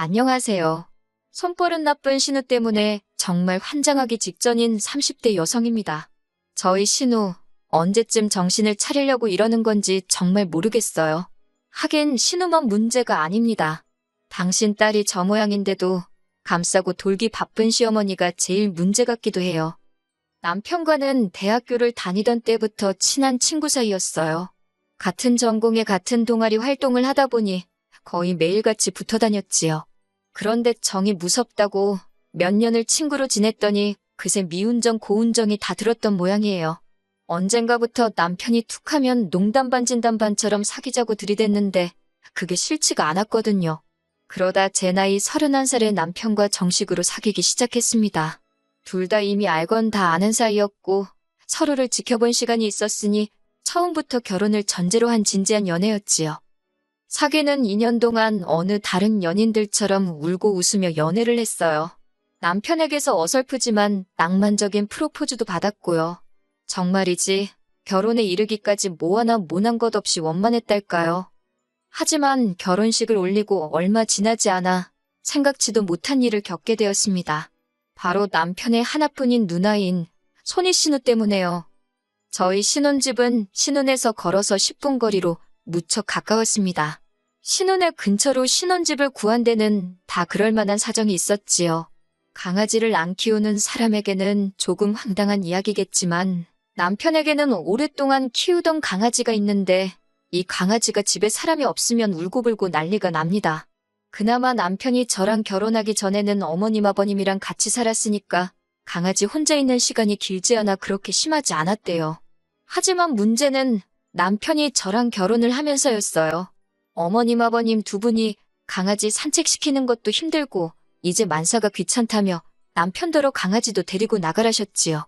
안녕하세요. 손버릇 나쁜 신우 때문에 정말 환장하기 직전인 30대 여성입니다. 저희 신우, 언제쯤 정신을 차리려고 이러는 건지 정말 모르겠어요. 하긴 신우만 문제가 아닙니다. 당신 딸이 저 모양인데도 감싸고 돌기 바쁜 시어머니가 제일 문제 같기도 해요. 남편과는 대학교를 다니던 때부터 친한 친구 사이였어요. 같은 전공에 같은 동아리 활동을 하다 보니 거의 매일같이 붙어 다녔지요. 그런데 정이 무섭다고 몇 년을 친구로 지냈더니 그새 미운정 고운정이 다 들었던 모양이에요. 언젠가부터 남편이 툭하면 농담 반 진담 반처럼 사귀자고 들이댔는데 그게 싫지가 않았거든요. 그러다 제 나이 31살의 남편과 정식으로 사귀기 시작했습니다. 둘 다 이미 알건 다 아는 사이였고 서로를 지켜본 시간이 있었으니 처음부터 결혼을 전제로 한 진지한 연애였지요. 사귀는 2년 동안 어느 다른 연인들처럼 울고 웃으며 연애를 했어요. 남편에게서 어설프지만 낭만적인 프로포즈도 받았고요. 정말이지 결혼에 이르기까지 뭐 하나 모난 것 없이 원만했달까요. 하지만 결혼식을 올리고 얼마 지나지 않아 생각지도 못한 일을 겪게 되었습니다. 바로 남편의 하나뿐인 누나인 손희 신우 때문에요. 저희 신혼집은 신혼에서 걸어서 10분 거리로 무척 가까웠습니다. 신혼의 근처로 신혼집을 구한 데는 다 그럴 만한 사정이 있었지요. 강아지를 안 키우는 사람에게는 조금 황당한 이야기겠지만 남편에게는 오랫동안 키우던 강아지가 있는데 이 강아지가 집에 사람이 없으면 울고불고 난리가 납니다. 그나마 남편이 저랑 결혼하기 전에는 어머님 아버님이랑 같이 살았으니까 강아지 혼자 있는 시간이 길지 않아 그렇게 심하지 않았대요. 하지만 문제는 남편이 저랑 결혼을 하면서였어요. 어머님 아버님 두 분이 강아지 산책시키는 것도 힘들고 이제 만사가 귀찮다며 남편더러 강아지도 데리고 나가라셨지요.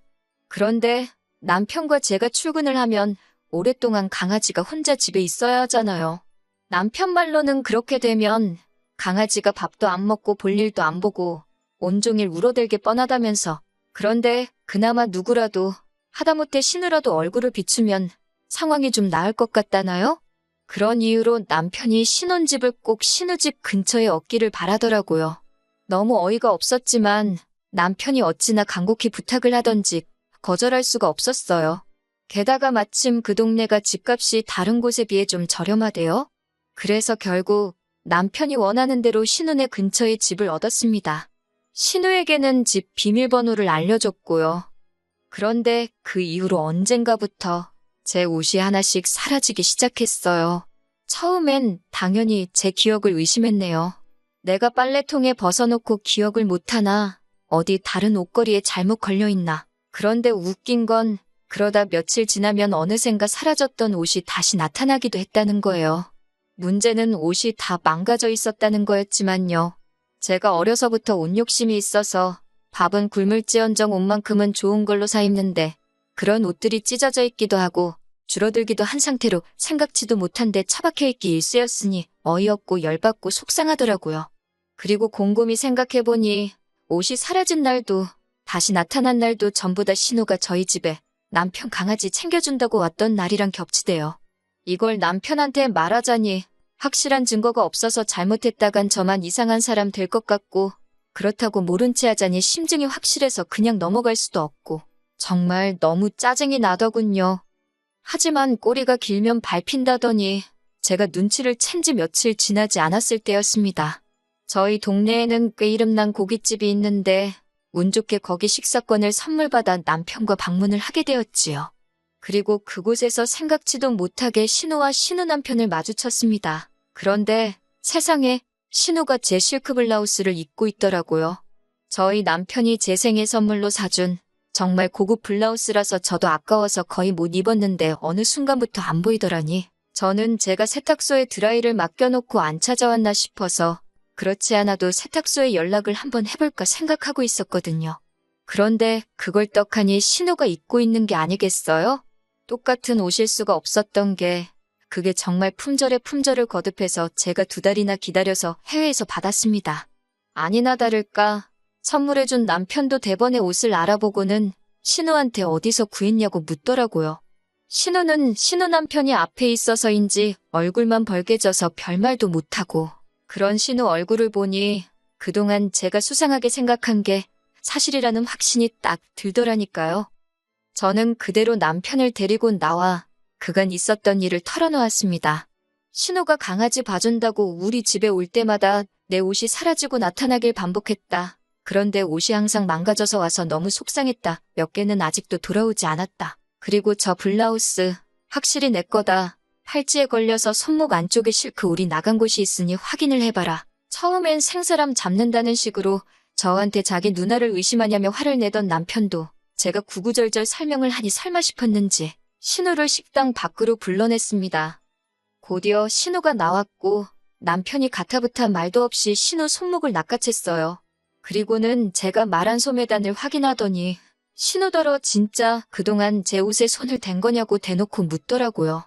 그런데 남편과 제가 출근을 하면 오랫동안 강아지가 혼자 집에 있어야 하잖아요. 남편 말로는 그렇게 되면 강아지가 밥도 안 먹고 볼 일도 안 보고 온종일 울어댈 게 뻔하다면서. 그런데 그나마 누구라도 하다못해 신우라도 얼굴을 비추면 상황이 좀 나을 것 같다나요? 그런 이유로 남편이 신혼집을 꼭 신우집 근처에 얻기를 바라더라고요. 너무 어이가 없었지만 남편이 어찌나 간곡히 부탁을 하던지 거절할 수가 없었어요. 게다가 마침 그 동네가 집값이 다른 곳에 비해 좀 저렴하대요. 그래서 결국 남편이 원하는 대로 신우네 근처에 집을 얻었습니다. 신우에게는 집 비밀번호를 알려줬고요. 그런데 그 이후로 언젠가부터 제 옷이 하나씩 사라지기 시작했어요. 처음엔 당연히 제 기억을 의심했네요. 내가 빨래통에 벗어놓고 기억을 못하나, 어디 다른 옷걸이에 잘못 걸려있나. 그런데 웃긴 건 그러다 며칠 지나면 어느샌가 사라졌던 옷이 다시 나타나기도 했다는 거예요. 문제는 옷이 다 망가져 있었다는 거였지만요. 제가 어려서부터 옷 욕심이 있어서 밥은 굶을지언정 옷만큼은 좋은 걸로 사 입는데 그런 옷들이 찢어져 있기도 하고 줄어들기도 한 상태로 생각지도 못한 데 처박혀 있기 일쑤였으니 어이없고 열받고 속상하더라고요. 그리고 곰곰이 생각해보니 옷이 사라진 날도 다시 나타난 날도 전부 다 신우가 저희 집에 남편 강아지 챙겨준다고 왔던 날이랑 겹치대요. 이걸 남편한테 말하자니 확실한 증거가 없어서 잘못했다간 저만 이상한 사람 될 것 같고 그렇다고 모른 채 하자니 심증이 확실해서 그냥 넘어갈 수도 없고 정말 너무 짜증이 나더군요. 하지만 꼬리가 길면 밟힌다더니 제가 눈치를 챈 지 며칠 지나지 않았을 때였습니다. 저희 동네에는 꽤 이름난 고깃집이 있는데 운 좋게 거기 식사권을 선물 받아 남편과 방문을 하게 되었지요. 그리고 그곳에서 생각지도 못하게 신우와 신우 남편을 마주쳤습니다. 그런데 세상에 신우가 제 실크 블라우스를 입고 있더라고요. 저희 남편이 제 생일 선물로 사준 정말 고급 블라우스라서 저도 아까워서 거의 못 입었는데 어느 순간부터 안 보이더라니. 저는 제가 세탁소에 드라이를 맡겨놓고 안 찾아왔나 싶어서 그렇지 않아도 세탁소에 연락을 한번 해볼까 생각하고 있었거든요. 그런데 그걸 떡하니 신우가 입고 있는 게 아니겠어요? 똑같은 옷일 수가 없었던 게 그게 정말 품절에 품절을 거듭해서 제가 2달이나 기다려서 해외에서 받았습니다. 아니나 다를까 선물해준 남편도 대번에 옷을 알아보고는 신우한테 어디서 구했냐고 묻더라고요. 신우는 신우 남편이 앞에 있어서인지 얼굴만 벌개져서 별말도 못하고 그런 신우 얼굴을 보니 그동안 제가 수상하게 생각한 게 사실이라는 확신이 딱 들더라니까요. 저는 그대로 남편을 데리고 나와 그간 있었던 일을 털어놓았습니다. 신우가 강아지 봐준다고 우리 집에 올 때마다 내 옷이 사라지고 나타나길 반복했다. 그런데 옷이 항상 망가져서 와서 너무 속상했다. 몇 개는 아직도 돌아오지 않았다. 그리고 저 블라우스 확실히 내 거다. 팔찌에 걸려서 손목 안쪽에 실크 울이 나간 곳이 있으니 확인을 해봐라. 처음엔 생사람 잡는다는 식으로 저한테 자기 누나를 의심하냐며 화를 내던 남편도 제가 구구절절 설명을 하니 설마 싶었는지 신우를 식당 밖으로 불러냈습니다. 곧이어 신우가 나왔고 남편이 가타부타 말도 없이 신우 손목을 낚아챘어요. 그리고는 제가 말한 소매단을 확인하더니 신우더러 진짜 그동안 제 옷에 손을 댄 거냐고 대놓고 묻더라고요.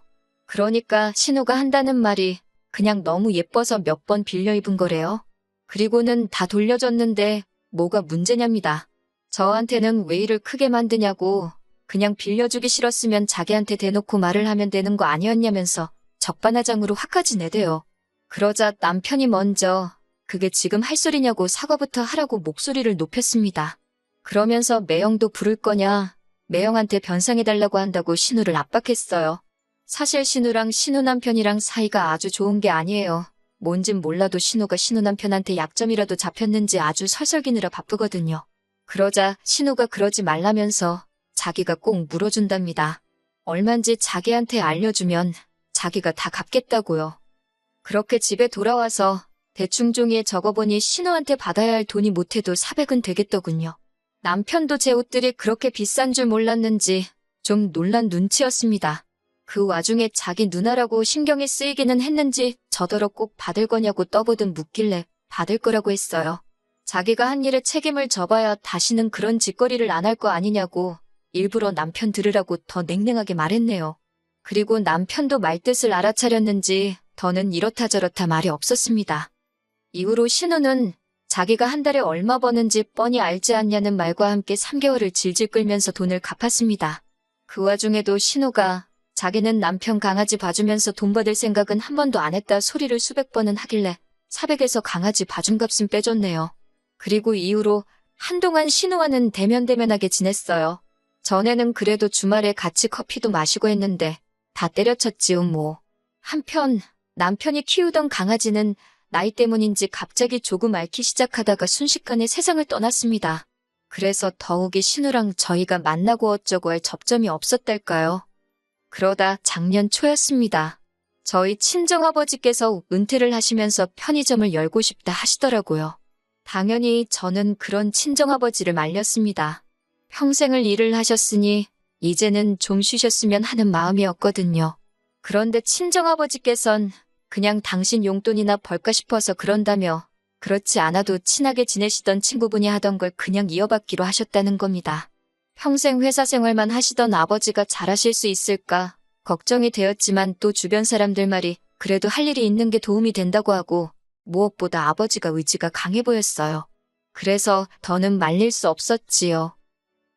그러니까 신우가 한다는 말이 그냥 너무 예뻐서 몇 번 빌려 입은 거래요. 그리고는 다 돌려줬는데 뭐가 문제냐입니다. 저한테는 왜 일을 크게 만드냐고 그냥 빌려주기 싫었으면 자기한테 대놓고 말을 하면 되는 거 아니었냐면서 적반하장으로 화까지 내대요. 그러자 남편이 먼저 그게 지금 할 소리냐고 사과부터 하라고 목소리를 높였습니다. 그러면서 매형도 부를 거냐, 매형한테 변상해달라고 한다고 신우를 압박했어요. 사실 신우랑 신우 남편이랑 사이가 아주 좋은 게 아니에요. 뭔진 몰라도 신우가 신우 남편한테 약점이라도 잡혔는지 아주 설설기느라 바쁘거든요. 그러자 신우가 그러지 말라면서 자기가 꼭 물어준답니다. 얼만지 자기한테 알려주면 자기가 다 갚겠다고요. 그렇게 집에 돌아와서 대충 종이에 적어보니 신우한테 받아야 할 돈이 못해도 400은 되겠더군요. 남편도 제 옷들이 그렇게 비싼 줄 몰랐는지 좀 놀란 눈치였습니다. 그 와중에 자기 누나라고 신경이 쓰이기는 했는지 저더러 꼭 받을 거냐고 떠보듯 묻길래 받을 거라고 했어요. 자기가 한 일에 책임을 져봐야 다시는 그런 짓거리를 안 할 거 아니냐고 일부러 남편 들으라고 더 냉랭하게 말했네요. 그리고 남편도 말뜻을 알아차렸는지 더는 이렇다 저렇다 말이 없었습니다. 이후로 신우는 자기가 한 달에 얼마 버는지 뻔히 알지 않냐는 말과 함께 3개월을 질질 끌면서 돈을 갚았습니다. 그 와중에도 신우가 자기는 남편 강아지 봐주면서 돈 받을 생각은 한 번도 안 했다 소리를 수백 번은 하길래 400에서 강아지 봐준 값은 빼줬네요. 그리고 이후로 한동안 신우와는 대면대면하게 지냈어요. 전에는 그래도 주말에 같이 커피도 마시고 했는데 다 때려쳤지요 뭐. 한편 남편이 키우던 강아지는 나이 때문인지 갑자기 조금 앓기 시작하다가 순식간에 세상을 떠났습니다. 그래서 더욱이 신우랑 저희가 만나고 어쩌고 할 접점이 없었달까요. 그러다 작년 초였습니다. 저희 친정아버지께서 은퇴를 하시면서 편의점을 열고 싶다 하시더라고요. 당연히 저는 그런 친정아버지를 말렸습니다. 평생을 일을 하셨으니 이제는 좀 쉬셨으면 하는 마음이었거든요. 그런데 친정아버지께선 그냥 당신 용돈이나 벌까 싶어서 그런다며 그렇지 않아도 친하게 지내시던 친구분이 하던 걸 그냥 이어받기로 하셨다는 겁니다. 평생 회사 생활만 하시던 아버지가 잘하실 수 있을까 걱정이 되었지만 또 주변 사람들 말이 그래도 할 일이 있는 게 도움이 된다고 하고 무엇보다 아버지가 의지가 강해 보였어요. 그래서 더는 말릴 수 없었지요.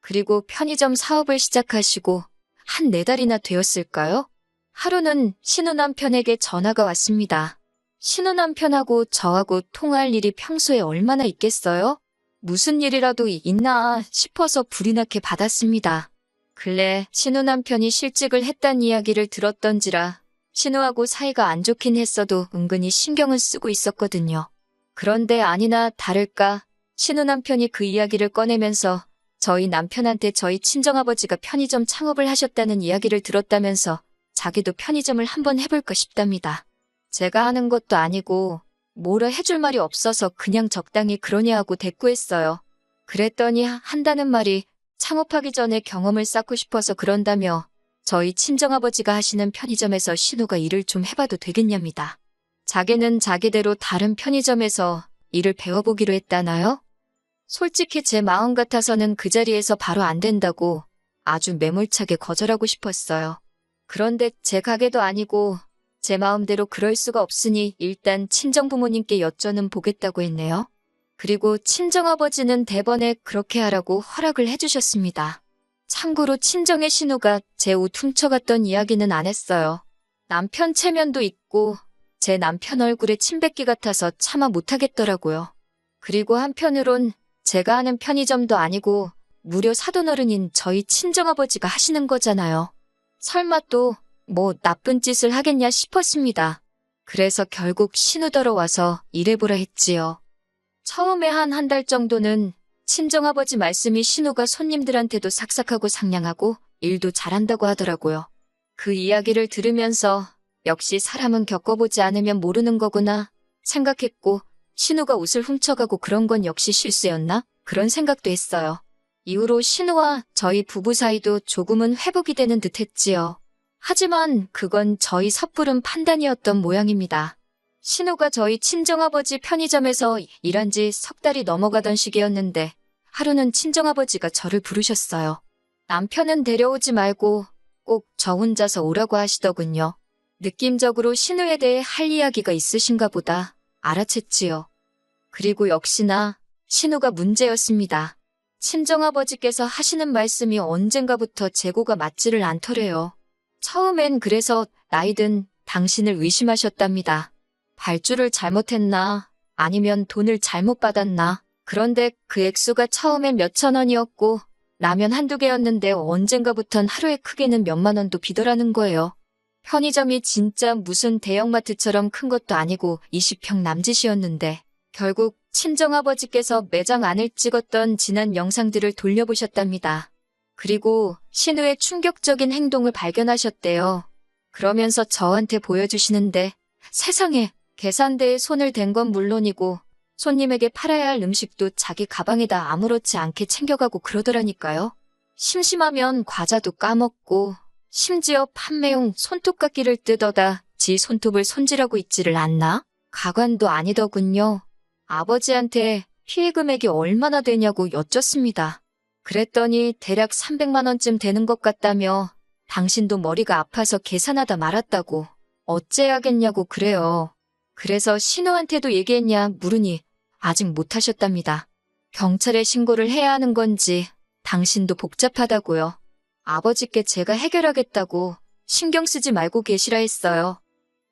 그리고 편의점 사업을 시작하시고 한 4달이나 되었을까요? 하루는 신우 남편에게 전화가 왔습니다. 신우 남편하고 저하고 통화할 일이 평소에 얼마나 있겠어요? 무슨 일이라도 있나 싶어서 불이 나게 받았습니다. 근래 신우 남편이 실직을 했단 이야기를 들었던지라 신우하고 사이가 안 좋긴 했어도 은근히 신경을 쓰고 있었거든요. 그런데 아니나 다를까 신우 남편이 그 이야기를 꺼내면서 저희 남편한테 저희 친정아버지가 편의점 창업을 하셨다는 이야기를 들었다면서 자기도 편의점을 한번 해볼까 싶답니다. 제가 하는 것도 아니고 뭐라 해줄 말이 없어서 그냥 적당히 그러냐 하고 대꾸했어요. 그랬더니 한다는 말이 창업하기 전에 경험을 쌓고 싶어서 그런다며 저희 친정아버지가 하시는 편의점에서 신우가 일을 좀 해봐도 되겠냐입니다. 자기는 자기대로 다른 편의점에서 일을 배워보기로 했다나요? 솔직히 제 마음 같아서는 그 자리에서 바로 안 된다고 아주 매몰차게 거절하고 싶었어요. 그런데 제 가게도 아니고 제 마음대로 그럴 수가 없으니 일단 친정부모님께 여쭤는 보겠다고 했네요. 그리고 친정아버지는 대번에 그렇게 하라고 허락을 해주셨습니다. 참고로 친정의 신우가 제 옷 훔쳐갔던 이야기는 안 했어요. 남편 체면도 있고 제 남편 얼굴에 침 뱉기 같아서 차마 못하겠더라고요. 그리고 한편으론 제가 아는 편의점도 아니고 무려 사돈어른인 저희 친정아버지가 하시는 거잖아요. 설마 또 뭐 나쁜 짓을 하겠냐 싶었습니다. 그래서 결국 신우더러 와서 일해보라 했지요. 처음에 한 달 정도는 친정아버지 말씀이 신우가 손님들한테도 삭삭하고 상냥하고 일도 잘한다고 하더라고요. 그 이야기를 들으면서 역시 사람은 겪어보지 않으면 모르는 거구나 생각했고, 신우가 옷을 훔쳐가고 그런 건 역시 실수였나? 그런 생각도 했어요. 이후로 신우와 저희 부부 사이도 조금은 회복이 되는 듯 했지요. 하지만 그건 저희 섣부른 판단이었던 모양입니다. 신우가 저희 친정아버지 편의점에서 일한 지 석 달이 넘어가던 시기였는데 하루는 친정아버지가 저를 부르셨어요. 남편은 데려오지 말고 꼭 저 혼자서 오라고 하시더군요. 느낌적으로 신우에 대해 할 이야기가 있으신가 보다 알아챘지요. 그리고 역시나 신우가 문제였습니다. 친정아버지께서 하시는 말씀이 언젠가부터 재고가 맞지를 않더래요. 처음엔 그래서 나이든 당신을 의심하셨답니다. 발주를 잘못했나 아니면 돈을 잘못 받았나. 그런데 그 액수가 처음엔 몇천 원이었고 라면 한두 개였는데 언젠가부턴 하루에 크게는 몇만 원도 비더라는 거예요. 편의점이 진짜 무슨 대형마트처럼 큰 것도 아니고 20평 남짓이었는데 결국 친정아버지께서 매장 안을 찍었던 지난 영상들을 돌려보셨답니다. 그리고 신우의 충격적인 행동을 발견하셨대요. 그러면서 저한테 보여주시는데 세상에, 계산대에 손을 댄 건 물론이고 손님에게 팔아야 할 음식도 자기 가방에다 아무렇지 않게 챙겨가고 그러더라니까요. 심심하면 과자도 까먹고 심지어 판매용 손톱깎이를 뜯어다 지 손톱을 손질하고 있지를 않나? 가관도 아니더군요. 아버지한테 피해 금액이 얼마나 되냐고 여쭙습니다. 그랬더니 대략 300만 원쯤 되는 것 같다며 당신도 머리가 아파서 계산하다 말았다고 어째야겠냐고 그래요. 그래서 신우한테도 얘기했냐 물으니 아직 못하셨답니다. 경찰에 신고를 해야 하는 건지 당신도 복잡하다고요. 아버지께 제가 해결하겠다고 신경 쓰지 말고 계시라 했어요.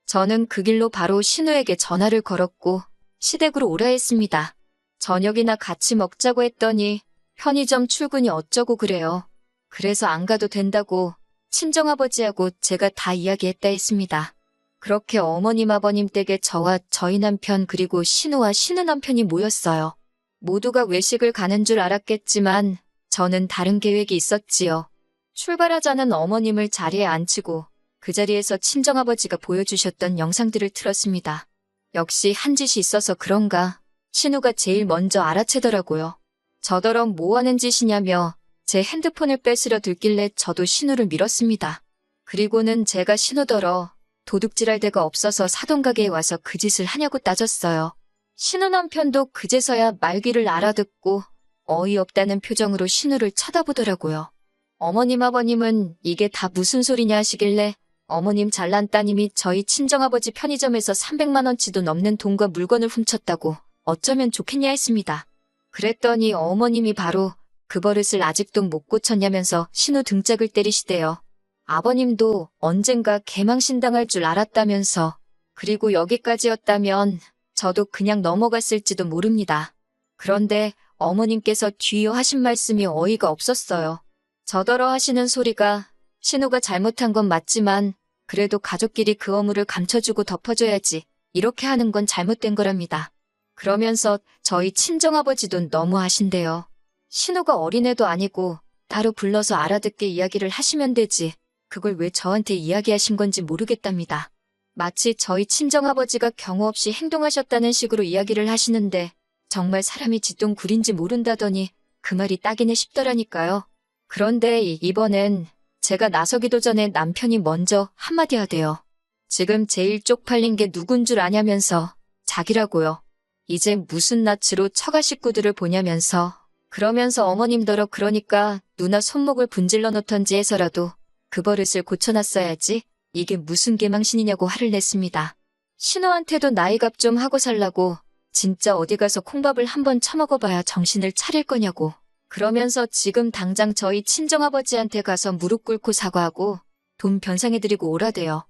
저는 그 길로 바로 신우에게 전화를 걸었고 시댁으로 오라 했습니다. 저녁이나 같이 먹자고 했더니 편의점 출근이 어쩌고 그래요. 그래서 안 가도 된다고 친정아버지하고 제가 다 이야기했다 했습니다. 그렇게 어머님 아버님 댁에 저와 저희 남편 그리고 신우와 신우 남편이 모였어요. 모두가 외식을 가는 줄 알았겠지만 저는 다른 계획이 있었지요. 출발하자는 어머님을 자리에 앉히고 그 자리에서 친정아버지가 보여주셨던 영상들을 틀었습니다. 역시 한 짓이 있어서 그런가 신우가 제일 먼저 알아채더라고요. 저더러 뭐 하는 짓이냐며 제 핸드폰을 뺏으려 들길래 저도 신우를 밀었습니다. 그리고는 제가 신우더러 도둑질할 데가 없어서 사돈가게에 와서 그 짓을 하냐고 따졌어요. 신우 남편도 그제서야 말귀를 알아듣고 어이없다는 표정으로 신우를 쳐다보더라고요. 어머님 아버님은 이게 다 무슨 소리냐 하시길래 어머님 잘난 따님이 저희 친정아버지 편의점에서 300만 원치도 넘는 돈과 물건을 훔쳤다고 어쩌면 좋겠냐 했습니다. 그랬더니 어머님이 바로 그 버릇을 아직도 못 고쳤냐면서 신우 등짝을 때리시대요. 아버님도 언젠가 개망신당할 줄 알았다면서 그리고 여기까지였다면 저도 그냥 넘어갔을지도 모릅니다. 그런데 어머님께서 뒤이어 하신 말씀이 어이가 없었어요. 저더러 하시는 소리가 신우가 잘못한 건 맞지만 그래도 가족끼리 그 어물을 감춰주고 덮어줘야지 이렇게 하는 건 잘못된 거랍니다. 그러면서 저희 친정아버지도 너무 하신대요. 신우가 어린애도 아니고 따로 불러서 알아듣게 이야기를 하시면 되지 그걸 왜 저한테 이야기하신 건지 모르겠답니다. 마치 저희 친정아버지가 경우 없이 행동하셨다는 식으로 이야기를 하시는데 정말 사람이 쥐똥굴인지 모른다더니 그 말이 딱이네 싶더라니까요. 그런데 이번엔 제가 나서기도 전에 남편이 먼저 한마디 하대요. 지금 제일 쪽팔린 게 누군 줄 아냐면서 자기라고요. 이제 무슨 낯으로 처가 식구들을 보냐면서 그러면서 어머님더러 그러니까 누나 손목을 분질러 놓던지 해서라도 그 버릇을 고쳐놨어야지 이게 무슨 개망신이냐고 화를 냈습니다. 신우한테도 나이값 좀 하고 살라고 진짜 어디 가서 콩밥을 한번 처먹어봐야 정신을 차릴 거냐고 그러면서 지금 당장 저희 친정아버지한테 가서 무릎 꿇고 사과하고 돈 변상해드리고 오라대요.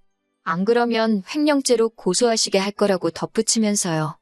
안 그러면 횡령죄로 고소하시게 할 거라고 덧붙이면서요.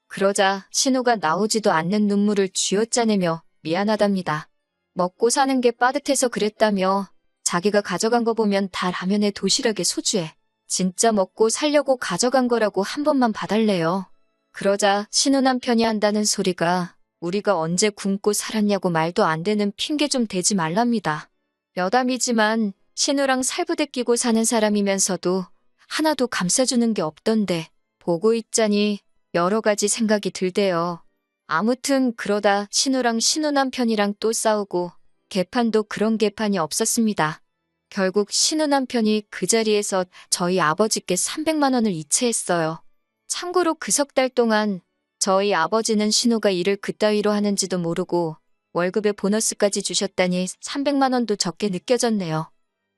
그러자 신우가 나오지도 않는 눈물을 쥐어짜내며 미안하답니다. 먹고 사는 게 빠듯해서 그랬다며 자기가 가져간 거 보면 다 라면에 도시락에 소주에 진짜 먹고 살려고 가져간 거라고 한 번만 봐달래요. 그러자 신우 남편이 한다는 소리가 우리가 언제 굶고 살았냐고 말도 안 되는 핑계 좀 대지 말랍니다. 여담이지만 신우랑 살부대 끼고 사는 사람이면서도 하나도 감싸주는 게 없던데 보고 있자니 여러 가지 생각이 들대요. 아무튼 그러다 신우랑 신우 남편이랑 또 싸우고 개판도 그런 개판이 없었습니다. 결국 신우 남편이 그 자리에서 저희 아버지께 300만 원을 이체했어요. 참고로 그 석 달 동안 저희 아버지는 신우가 일을 그따위로 하는지도 모르고 월급에 보너스까지 주셨다니 300만 원도 적게 느껴졌네요.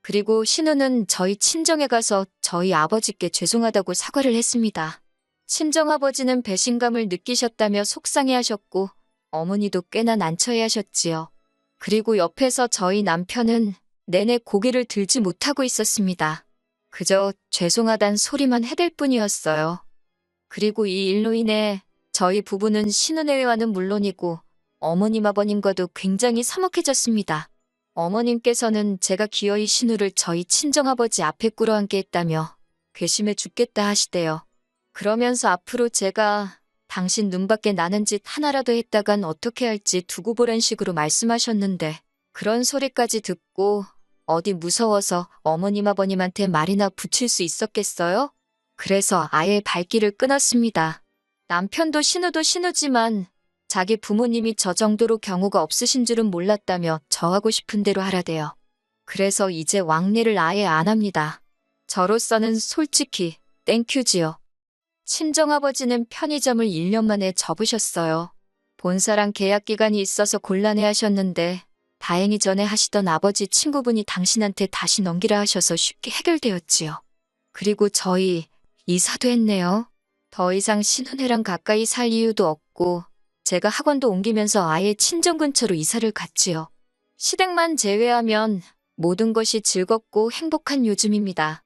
그리고 신우는 저희 친정에 가서 저희 아버지께 죄송하다고 사과를 했습니다. 친정아버지는 배신감을 느끼셨다며 속상해하셨고 어머니도 꽤나 난처해하셨지요. 그리고 옆에서 저희 남편은 내내 고개를 들지 못하고 있었습니다. 그저 죄송하단 소리만 해댈 뿐이었어요. 그리고 이 일로 인해 저희 부부는 신우네와는 물론이고 어머님 아버님과도 굉장히 서먹해졌습니다. 어머님께서는 제가 기어이 신우를 저희 친정아버지 앞에 꿇어앉게 했다며 괘씸해 죽겠다 하시대요. 그러면서 앞으로 제가 당신 눈밖에 나는 짓 하나라도 했다간 어떻게 할지 두고 보란 식으로 말씀하셨는데 그런 소리까지 듣고 어디 무서워서 어머님 아버님한테 말이나 붙일 수 있었겠어요? 그래서 아예 발길을 끊었습니다. 남편도 신우도 신우지만 자기 부모님이 저 정도로 경우가 없으신 줄은 몰랐다며 저하고 싶은 대로 하라대요. 그래서 이제 왕래를 아예 안 합니다. 저로서는 솔직히 땡큐지요. 친정아버지는 편의점을 1년 만에 접으셨어요. 본사랑 계약 기간이 있어서 곤란해하셨는데 다행히 전에 하시던 아버지 친구분이 당신한테 다시 넘기라 하셔서 쉽게 해결되었지요. 그리고 저희 이사도 했네요. 더 이상 신혼애랑 가까이 살 이유도 없고 제가 학원도 옮기면서 아예 친정 근처로 이사를 갔지요. 시댁만 제외하면 모든 것이 즐겁고 행복한 요즘입니다.